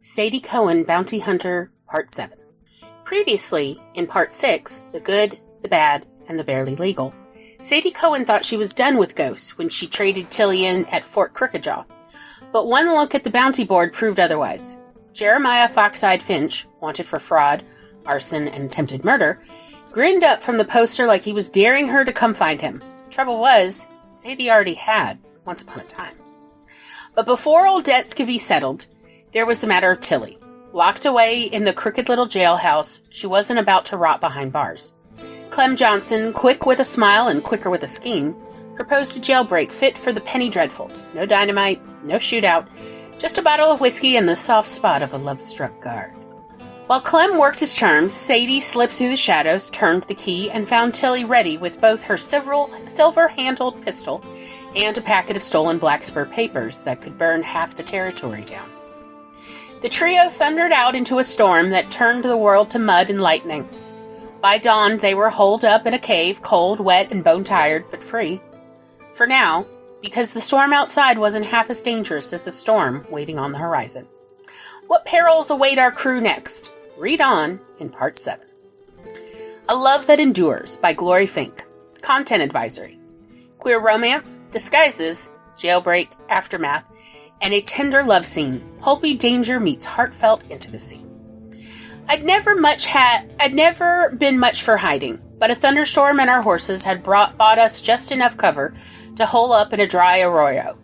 Sadie Cohen, Bounty Hunter, Part 7. Previously, in Part 6, The Good, the Bad, and the Barely Legal, Sadie Cohen thought she was done with ghosts when she traded Tilly in at Fort Crookedjaw. But one look at the bounty board proved otherwise. Jeremiah Fox-Eyed Finch, wanted for fraud, arson, and attempted murder, grinned up from the poster like he was daring her to come find him. Trouble was, Sadie already had, once upon a time. But before old debts could be settled, there was the matter of Tilly. Locked away in the crooked little jailhouse, she wasn't about to rot behind bars. Clem Johnson, quick with a smile and quicker with a scheme, proposed a jailbreak fit for the penny dreadfuls. No dynamite, no shootout, just a bottle of whiskey and the soft spot of a love-struck guard. While Clem worked his charms, Sadie slipped through the shadows, turned the key, and found Tilly ready with both her silver-handled pistol and a packet of stolen Blackspur papers that could burn half the territory down. The trio thundered out into a storm that turned the world to mud and lightning. By dawn, they were holed up in a cave, cold, wet, and bone-tired, but free. For now, because the storm outside wasn't half as dangerous as the storm waiting on the horizon. What perils await our crew next? Read on in Part 7. A Love That Endures by Glory Fink. Content Advisory. Queer romance, disguises, jailbreak, aftermath, and a tender love scene. Pulpy danger meets heartfelt intimacy. I'd never been much for hiding, but a thunderstorm and our horses had bought us just enough cover to hole up in a dry arroyo.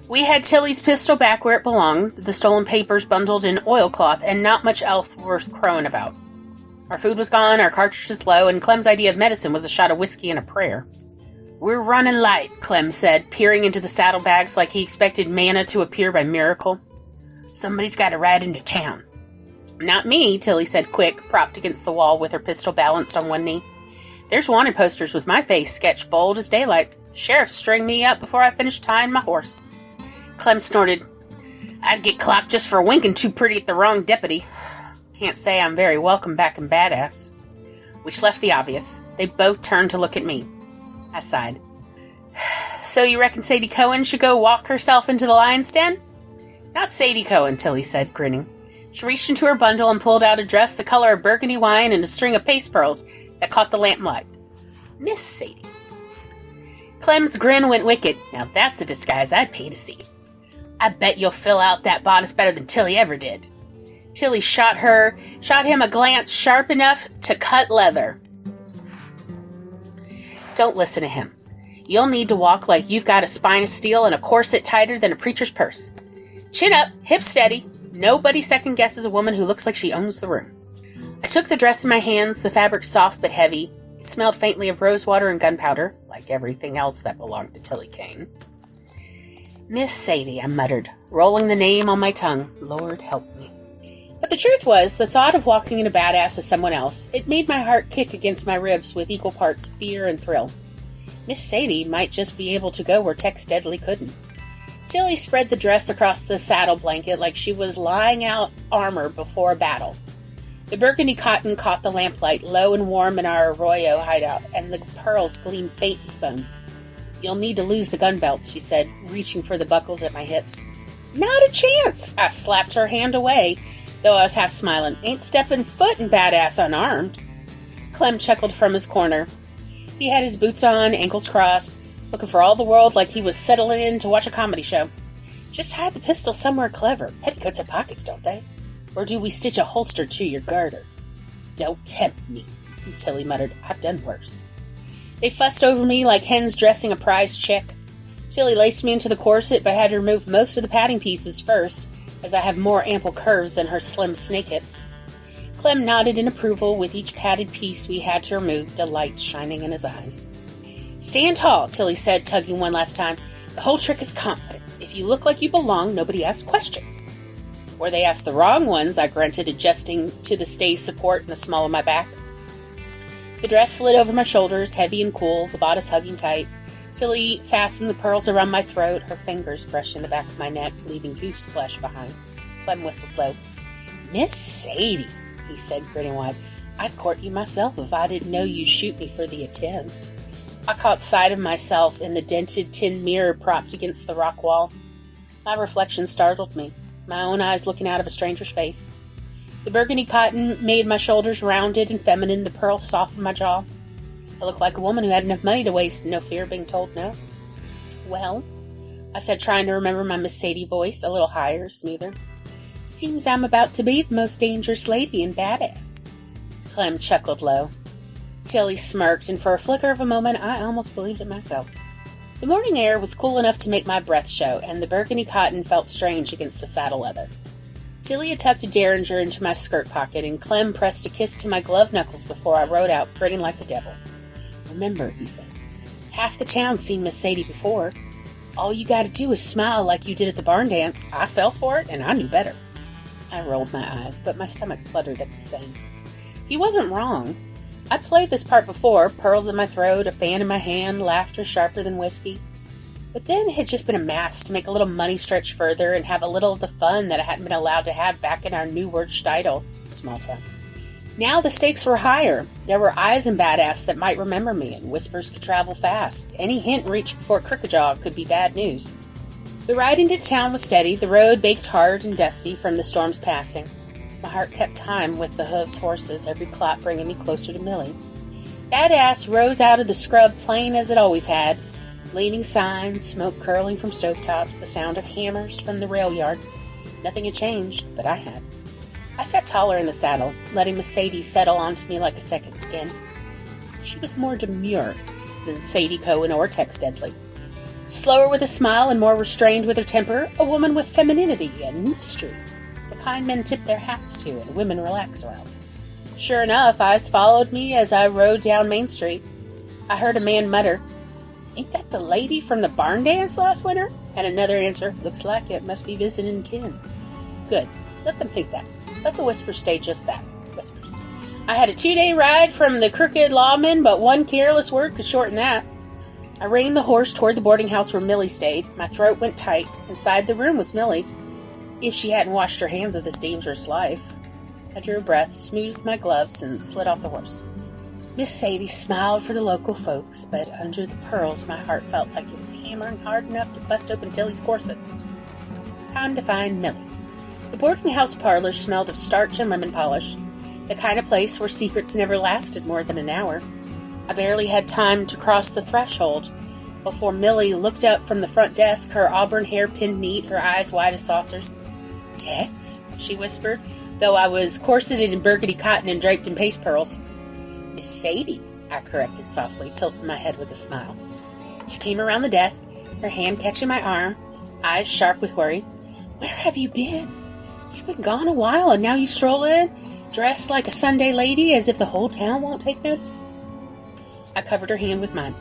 We had Tilly's pistol back where it belonged, the stolen papers bundled in oilcloth, and not much else worth crowing about. Our food was gone, our cartridges low, and Clem's idea of medicine was a shot of whiskey and a prayer. "We're running light," Clem said, peering into the saddlebags like he expected manna to appear by miracle. "Somebody's got to ride into town." "Not me," Tilly said quick, propped against the wall with her pistol balanced on one knee. "There's wanted posters with my face sketched bold as daylight. Sheriff string me up before I finish tying my horse." Clem snorted. "I'd get clocked just for winking too pretty at the wrong deputy. Can't say I'm very welcome back in Badass." Which left the obvious. They both turned to look at me. I sighed. "So you reckon Sadie Cohen should go walk herself into the lion's den?" "Not Sadie Cohen," Tilly said, grinning. She reached into her bundle and pulled out a dress the color of burgundy wine and a string of paste pearls that caught the lamplight. "Miss Sadie." Clem's grin went wicked. "Now that's a disguise I'd pay to see. I bet you'll fill out that bodice better than Tilly ever did." Tilly shot him a glance sharp enough to cut leather. "Don't listen to him. You'll need to walk like you've got a spine of steel and a corset tighter than a preacher's purse. Chin up, hips steady. Nobody second-guesses a woman who looks like she owns the room." I took the dress in my hands, the fabric soft but heavy. It smelled faintly of rosewater and gunpowder, like everything else that belonged to Tilly Kane. "Miss Sadie," I muttered, rolling the name on my tongue. Lord help me. But the truth was, the thought of walking in a badass as someone else, it made my heart kick against my ribs with equal parts fear and thrill. Miss Sadie might just be able to go where Tex Deadly couldn't. Tilly spread the dress across the saddle blanket like she was lying out armor before a battle. The burgundy cotton caught the lamplight low and warm in our arroyo hideout, and the pearls gleamed faint as bone. "You'll need to lose the gun belt," she said, reaching for the buckles at my hips. "Not a chance!" I slapped her hand away, though I was half smiling. "Ain't stepping foot in Badass unarmed." Clem chuckled from his corner. He had his boots on, ankles crossed, looking for all the world like he was settling in to watch a comedy show. "Just hide the pistol somewhere clever. Petticoats have pockets, don't they? Or do we stitch a holster to your garter?" "Don't tempt me," Tilly muttered. "I've done worse." They fussed over me like hens dressing a prize chick. Tilly laced me into the corset, but had to remove most of the padding pieces first, as I have more ample curves than her slim snake hips. Clem nodded in approval with each padded piece we had to remove, delight shining in his eyes. "Stand tall," Tilly said, tugging one last time. "The whole trick is confidence. If you look like you belong, nobody asks questions." "Or they ask the wrong ones," I grunted, adjusting to the stay support in the small of my back. The dress slid over my shoulders, heavy and cool, the bodice hugging tight. Tilly fastened the pearls around my throat, her fingers brushing the back of my neck, leaving goose flesh behind. Clem whistled low. "Miss Sadie," he said, grinning wide. "I'd court you myself if I didn't know you'd shoot me for the attempt." I caught sight of myself in the dented tin mirror propped against the rock wall. My reflection startled me. my own eyes looking out of a stranger's face. The burgundy cotton made my shoulders rounded and feminine, the pearl softened my jaw. I looked like a woman who had enough money to waste and no fear of being told no. "Well," I said, trying to remember my Miss Sadie voice, a little higher, smoother. "Seems I'm about to be the most dangerous lady in Badass." Clem chuckled low. Tilly smirked, and for a flicker of a moment, I almost believed it myself. The morning air was cool enough to make my breath show, and the burgundy cotton felt strange against the saddle leather. Tilly had tucked a derringer into my skirt pocket, and Clem pressed a kiss to my glove knuckles before I rode out, grinning like a devil. "Remember," he said, "half the town's seen Miss Sadie before. All you gotta do is smile like you did at the barn dance. I fell for it, and I knew better." I rolled my eyes, but my stomach fluttered at the same. He wasn't wrong. I'd played this part before, pearls in my throat, a fan in my hand, laughter sharper than whiskey. But then it had just been a mask to make a little money stretch further and have a little of the fun that I hadn't been allowed to have back in our New Word Steidel, small town. Now the stakes were higher. There were eyes in Badass that might remember me, and whispers could travel fast. Any hint reached before Crookajaw could be bad news. The ride into town was steady, the road baked hard and dusty from the storm's passing. My heart kept time with the hooves horses, every clop bringing me closer to Millie. Badass rose out of the scrub plain as it always had. Leaning signs, smoke curling from stovetops, the sound of hammers from the rail yard. Nothing had changed, but I had. I sat taller in the saddle, letting Miss Sadie settle onto me like a second skin. She was more demure than Sadie Cohen or Tex Deadly. Slower with a smile and more restrained with her temper, a woman with femininity and mystery. The kind men tip their hats to and women relax around. Sure enough, eyes followed me as I rode down Main Street. I heard a man mutter, "Ain't that the lady from the barn dance last winter?" And another answer, "Looks like it, must be visiting kin." Good. Let them think that. Let the whispers stay just that. Whispers. I had a 2-day ride from the crooked lawman, but one careless word could shorten that. I reined the horse toward the boarding house where Millie stayed. My throat went tight. Inside the room was Millie, if she hadn't washed her hands of this dangerous life. I drew a breath, smoothed my gloves, and slid off the horse. Miss Sadie smiled for the local folks, but under the pearls my heart felt like it was hammering hard enough to bust open Tilly's corset. Time to find Millie. The boarding house parlor smelled of starch and lemon polish, the kind of place where secrets never lasted more than an hour. I barely had time to cross the threshold before Millie looked up from the front desk, her auburn hair pinned neat, her eyes wide as saucers. "Tex?" she whispered, though I was corseted in burgundy cotton and draped in paste pearls. "Miss Sadie," I corrected softly, tilting my head with a smile. She came around the desk, her hand catching my arm, eyes sharp with worry. "Where have you been? You've been gone a while, and now you stroll in, dressed like a Sunday lady, as if the whole town won't take notice." I covered her hand with mine.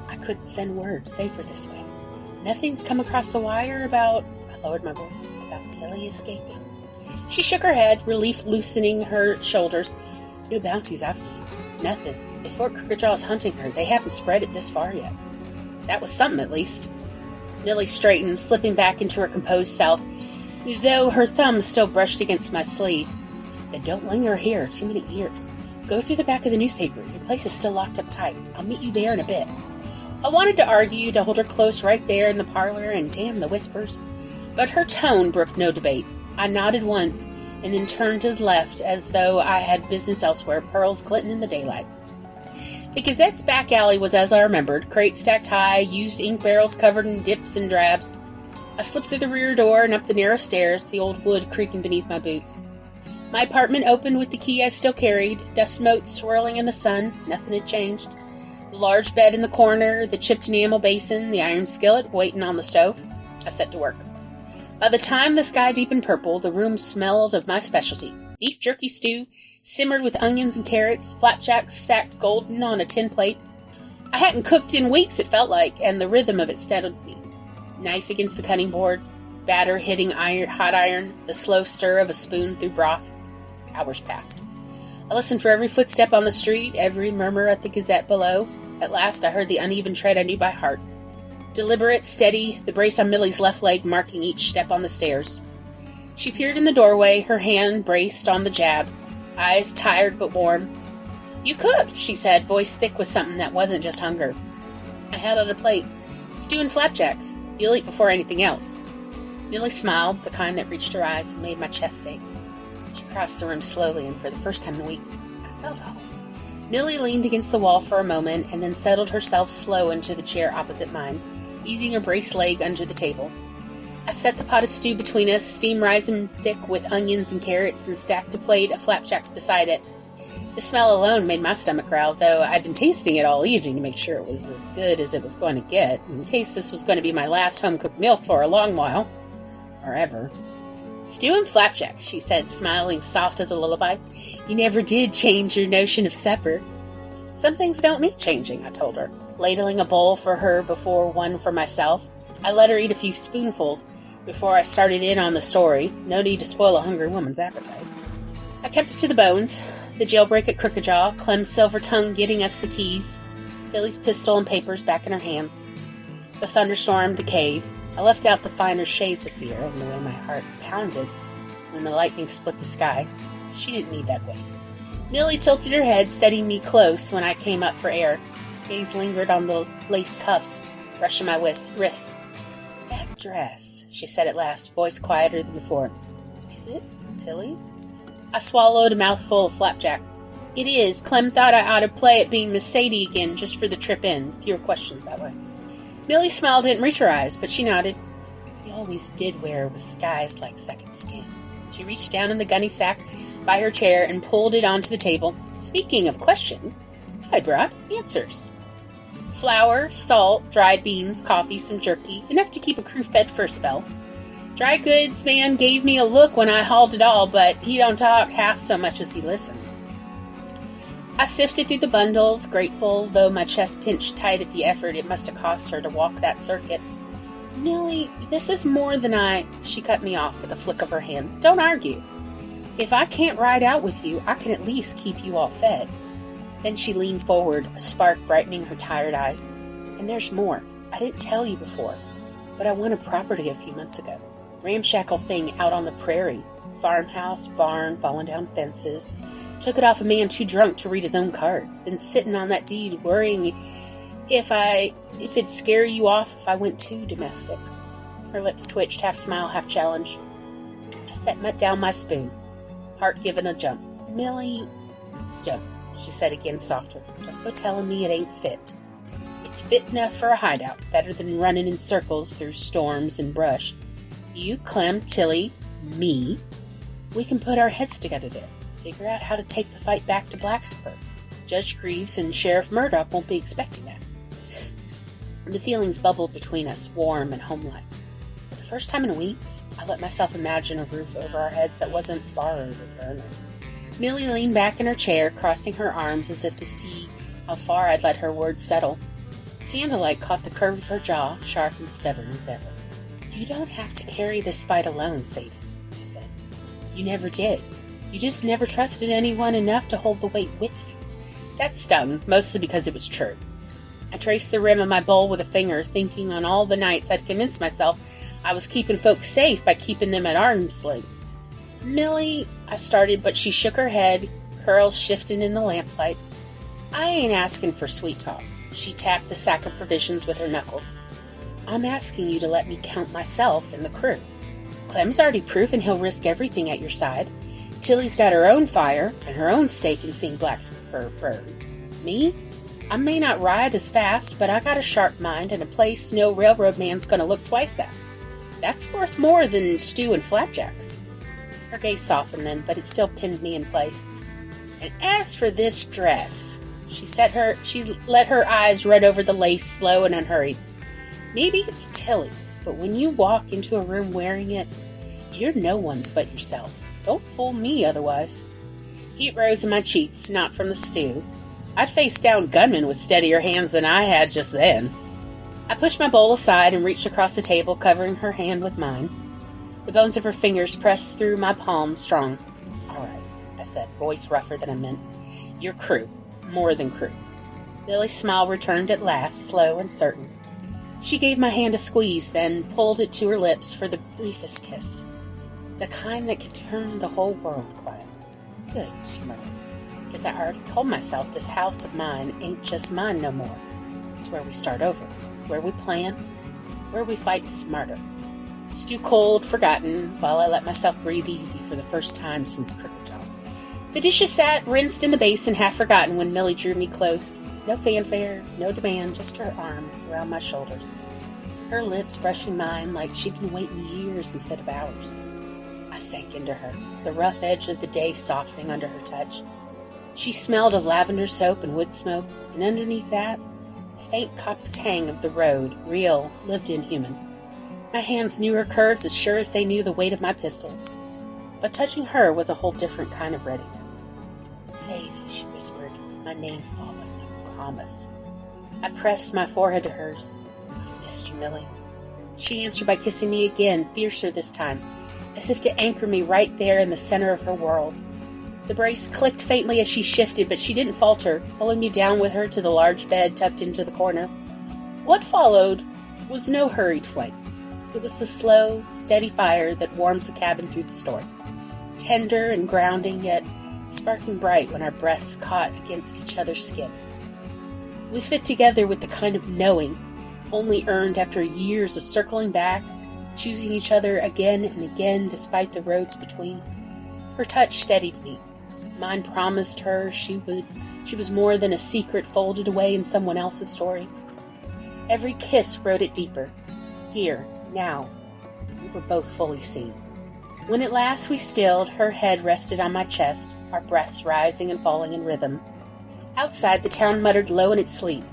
I couldn't send word safer this way. "Nothing's come across the wire about," I lowered my voice, "about Tilly escaping." She shook her head, relief loosening her shoulders. "No bounties I've seen. Nothing. If Fort Crookajaw's hunting her, they haven't spread it this far yet." That was something, at least. Millie straightened, slipping back into her composed self, though her thumb still brushed against my sleeve. "Then don't linger here too many ears. Go through the back of the newspaper. Your place is still locked up tight. I'll meet you there in a bit." I wanted to argue, to hold her close right there in the parlor, and damn the whispers. But her tone brooked no debate. I nodded once, and then turned to his left as though I had business elsewhere, pearls glinting in the daylight. The Gazette's back alley was as I remembered, crates stacked high, used ink barrels covered in dips and drabs. I slipped through the rear door and up the narrow stairs, the old wood creaking beneath my boots. My apartment opened with the key I still carried, dust motes swirling in the sun. Nothing had changed. The large bed in the corner, the chipped enamel basin, the iron skillet waiting on the stove. I set to work. By the time the sky deepened purple, the room smelled of my specialty. Beef jerky stew, simmered with onions and carrots, flapjacks stacked golden on a tin plate. I hadn't cooked in weeks, it felt like, and the rhythm of it steadied me. Knife against the cutting board, batter hitting hot iron, the slow stir of a spoon through broth. Hours passed. I listened for every footstep on the street, every murmur at the Gazette below. At last I heard the uneven tread I knew by heart. Deliberate, steady, the brace on Millie's left leg marking each step on the stairs. She peered in the doorway, her hand braced on the jab, eyes tired but warm. "You cooked," she said, voice thick with something that wasn't just hunger. I held out a plate. "Stew and flapjacks. You'll eat before anything else." Millie smiled, the kind that reached her eyes and made my chest ache. She crossed the room slowly, and for the first time in weeks, I felt home. Millie leaned against the wall for a moment, and then settled herself slow into the chair opposite mine, easing her braced leg under the table. I set the pot of stew between us, steam rising thick with onions and carrots, and stacked a plate of flapjacks beside it. The smell alone made my stomach growl, though I'd been tasting it all evening to make sure it was as good as it was going to get, in case this was going to be my last home-cooked meal for a long while. Or ever. "Stew and flapjacks," she said, smiling soft as a lullaby. "You never did change your notion of supper." "Some things don't need changing," I told her, ladling a bowl for her before one for myself. I let her eat a few spoonfuls before I started in on the story. No need to spoil a hungry woman's appetite. I kept it to the bones. The jailbreak at Crookajaw, Clem's silver tongue getting us the keys, Tilly's pistol and papers back in her hands, the thunderstorm, the cave. I left out the finer shades of fear and the way my heart pounded when the lightning split the sky. She didn't need that weight. Millie tilted her head, studying me close when I came up for air. Gaze lingered on the lace cuffs, brushing my wrists. "That dress," she said at last, voice quieter than before. "Is it Tilly's?" I swallowed a mouthful of flapjack. "It is. Clem thought I ought to play at being Miss Sadie again, just for the trip in. Fewer questions that way." Millie smiled, didn't reach her eyes, but she nodded. "You always did wear with skies like second skin." She reached down in the gunny sack by her chair and pulled it onto the table. "Speaking of questions, I brought answers. Flour, salt, dried beans, coffee, some jerky, enough to keep a crew fed for a spell. Dry goods man gave me a look when I hauled it all, but he don't talk half so much as he listens." I sifted through the bundles, grateful, though my chest pinched tight at the effort it must have cost her to walk that circuit. "Millie, this is more than She cut me off with a flick of her hand. "Don't argue. If I can't ride out with you, I can at least keep you all fed." Then she leaned forward, a spark brightening her tired eyes. "And there's more. I didn't tell you before, but I won a property a few months ago. Ramshackle thing out on the prairie. Farmhouse, barn, falling down fences. Took it off a man too drunk to read his own cards. Been sitting on that deed, worrying if it'd scare you off if I went too domestic." Her lips twitched, half smile, half challenge. I set down my spoon, heart giving a jump. "Millie, don't," she said again, softer. "Don't go telling me it ain't fit. It's fit enough for a hideout, better than running in circles through storms and brush. You, Clem, Tilly, me, we can put our heads together there. Figure out how to take the fight back to Blackspur. Judge Greaves and Sheriff Murdoch won't be expecting that." The feelings bubbled between us, warm and homelike. For the first time in weeks, I let myself imagine a roof over our heads that wasn't borrowed or earned. Millie leaned back in her chair, crossing her arms as if to see how far I'd let her words settle. Candlelight caught the curve of her jaw, sharp and stubborn as ever. "You don't have to carry this fight alone, Sadie," she said. "You never did. You just never trusted anyone enough to hold the weight with you." That stung, mostly because it was true. I traced the rim of my bowl with a finger, thinking on all the nights I'd convinced myself I was keeping folks safe by keeping them at arm's length. "Millie," I started, but she shook her head, curls shifting in the lamplight. "I ain't asking for sweet talk." She tapped the sack of provisions with her knuckles. "I'm asking you to let me count myself and the crew. Clem's already proven he'll risk everything at your side. Tilly's got her own fire and her own stake in seeing Blackspur burn. Me? I may not ride as fast, but I got a sharp mind and a place no railroad man's gonna look twice at. That's worth more than stew and flapjacks." Her gaze softened then, but it still pinned me in place. "And as for this dress," she let her eyes run over the lace, slow and unhurried. "Maybe it's Tilly's, but when you walk into a room wearing it, you're no one's but yourself. Don't fool me otherwise." Heat rose in my cheeks, not from the stew. I'd faced down gunmen with steadier hands than I had just then. I pushed my bowl aside and reached across the table, covering her hand with mine. The bones of her fingers pressed through my palm strong. "All right," I said, voice rougher than I meant. "You're crew. More than crew." Millie's smile returned at last, slow and certain. She gave my hand a squeeze, then pulled it to her lips for the briefest kiss. "The kind that can turn the whole world quiet." "Good," she murmured. "Because I already told myself this house of mine ain't just mine no more. It's where we start over, where we plan, where we fight smarter." Stew cold, forgotten, while I let myself breathe easy for the first time since Cricket Talk. The dishes sat, rinsed in the basin, half forgotten when Millie drew me close. No fanfare, no demand, just her arms around my shoulders. Her lips brushing mine like she'd been waiting years instead of hours. I sank into her, the rough edge of the day softening under her touch. She smelled of lavender soap and wood smoke, and underneath that, the faint copper tang of the road, real, lived-in human. My hands knew her curves as sure as they knew the weight of my pistols. But touching her was a whole different kind of readiness. "Sadie," she whispered, my name falling like a promise. I pressed my forehead to hers. "I've missed you, Millie." She answered by kissing me again, fiercer this time, as if to anchor me right there in the center of her world. The brace clicked faintly as she shifted, but she didn't falter, pulling me down with her to the large bed tucked into the corner. What followed was no hurried flight. It was the slow, steady fire that warms a cabin through the storm. Tender and grounding, yet sparking bright when our breaths caught against each other's skin. We fit together with the kind of knowing only earned after years of circling back, choosing each other again and again despite the roads between. Her touch steadied me. Mine promised her she was more than a secret folded away in someone else's story. Every kiss wrote it deeper. Here, now, we were both fully seen. When at last we stilled, her head rested on my chest, our breaths rising and falling in rhythm. Outside, the town muttered low in its sleep,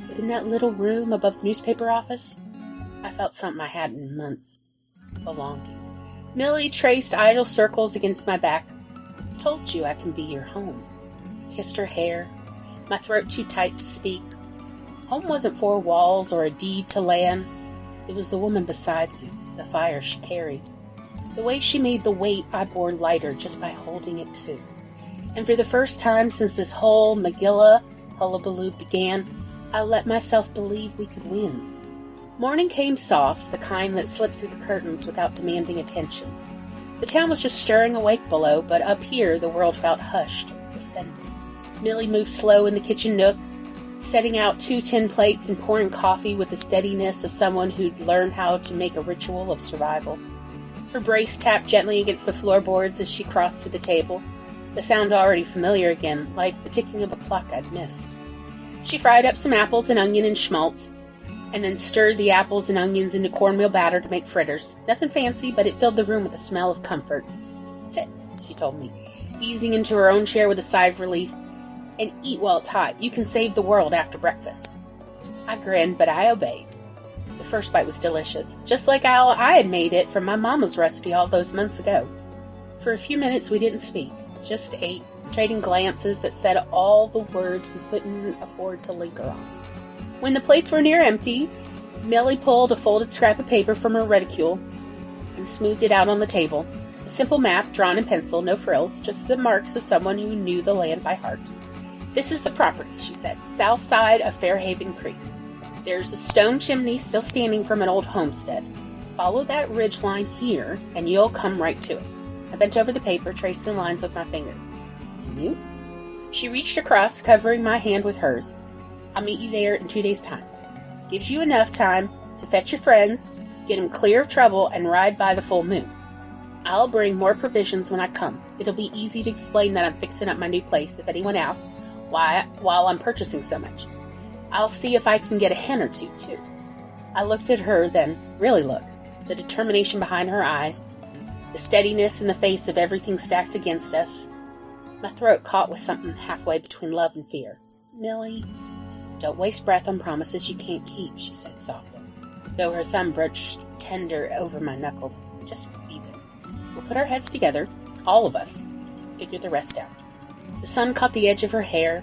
but in that little room above the newspaper office, I felt something I hadn't in months. Belonging. Millie traced idle circles against my back. "Told you I can be your home." Kissed her hair, my throat too tight to speak. Home wasn't four walls or a deed to land. It was the woman beside me, the fire she carried. The way she made the weight I bore lighter just by holding it too. And for the first time since this whole Megillah hullabaloo began, I let myself believe we could win. Morning came soft, the kind that slipped through the curtains without demanding attention. The town was just stirring awake below, but up here the world felt hushed and suspended. Millie moved slow in the kitchen nook, setting out 2 tin plates and pouring coffee with the steadiness of someone who'd learned how to make a ritual of survival. Her brace tapped gently against the floorboards as she crossed to the table, the sound already familiar again, like the ticking of a clock I'd missed. She fried up some apples and onion and schmaltz, and then stirred the apples and onions into cornmeal batter to make fritters. Nothing fancy, but it filled the room with a smell of comfort. "Sit," she told me, easing into her own chair with a sigh of relief, "and eat while it's hot. You can save the world after breakfast." I grinned, but I obeyed. The first bite was delicious, just like how I had made it from my mama's recipe all those months ago. For a few minutes we didn't speak, just ate, trading glances that said all the words we couldn't afford to linger on. When the plates were near empty, Millie pulled a folded scrap of paper from her reticule and smoothed it out on the table. A simple map drawn in pencil, no frills, just the marks of someone who knew the land by heart. "This is the property," she said, "south side of Fairhaven Creek. There's a stone chimney still standing from an old homestead. Follow that ridge line here, and you'll come right to it." I bent over the paper, tracing the lines with my finger. "You knew?" She reached across, covering my hand with hers. "I'll meet you there in 2 days' time. Gives you enough time to fetch your friends, get 'em clear of trouble, and ride by the full moon. I'll bring more provisions when I come. It'll be easy to explain that I'm fixing up my new place if anyone asks while I'm purchasing so much. I'll see if I can get a hen or two, too." I looked at her, then really looked. The determination behind her eyes, the steadiness in the face of everything stacked against us. My throat caught with something halfway between love and fear. "Millie, don't waste breath on promises you can't keep," she said softly, though her thumb brushed tender over my knuckles. "Just be there. We'll put our heads together, all of us, figure the rest out." The sun caught the edge of her hair,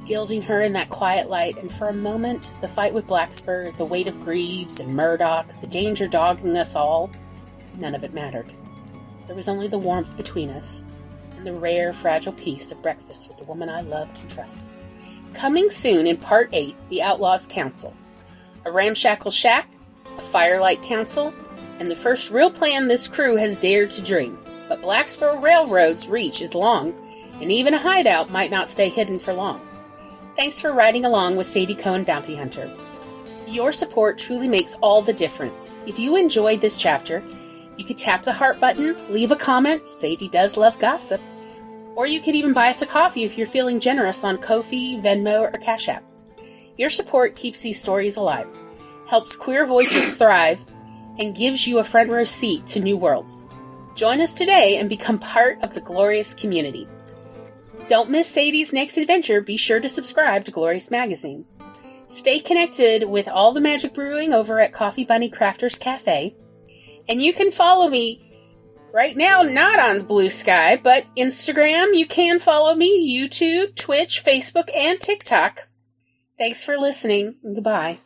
gilding her in that quiet light, and for a moment, the fight with Blackspur, the weight of Greaves and Murdoch, the danger dogging us all, none of it mattered. There was only the warmth between us, and the rare, fragile peace of breakfast with the woman I loved and trusted. Coming soon in Part 8, The Outlaws' Council. A ramshackle shack, a firelight council, and the first real plan this crew has dared to dream. But Blackspur Railroad's reach is long, and even a hideout might not stay hidden for long. Thanks for riding along with Sadie Cohen Bounty Hunter. Your support truly makes all the difference. If you enjoyed this chapter, you could tap the heart button, leave a comment, Sadie does love gossip, or you could even buy us a coffee if you're feeling generous on Ko-fi, Venmo, or Cash App. Your support keeps these stories alive, helps queer voices thrive, and gives you a front row seat to new worlds. Join us today and become part of the glorious community. Don't miss Sadie's next adventure. Be sure to subscribe to Glorious Magazine. Stay connected with all the magic brewing over at Coffee Bunny Crafters Cafe. And you can follow me right now, not on Blue Sky, but Instagram. You can follow me, YouTube, Twitch, Facebook, and TikTok. Thanks for listening, and goodbye.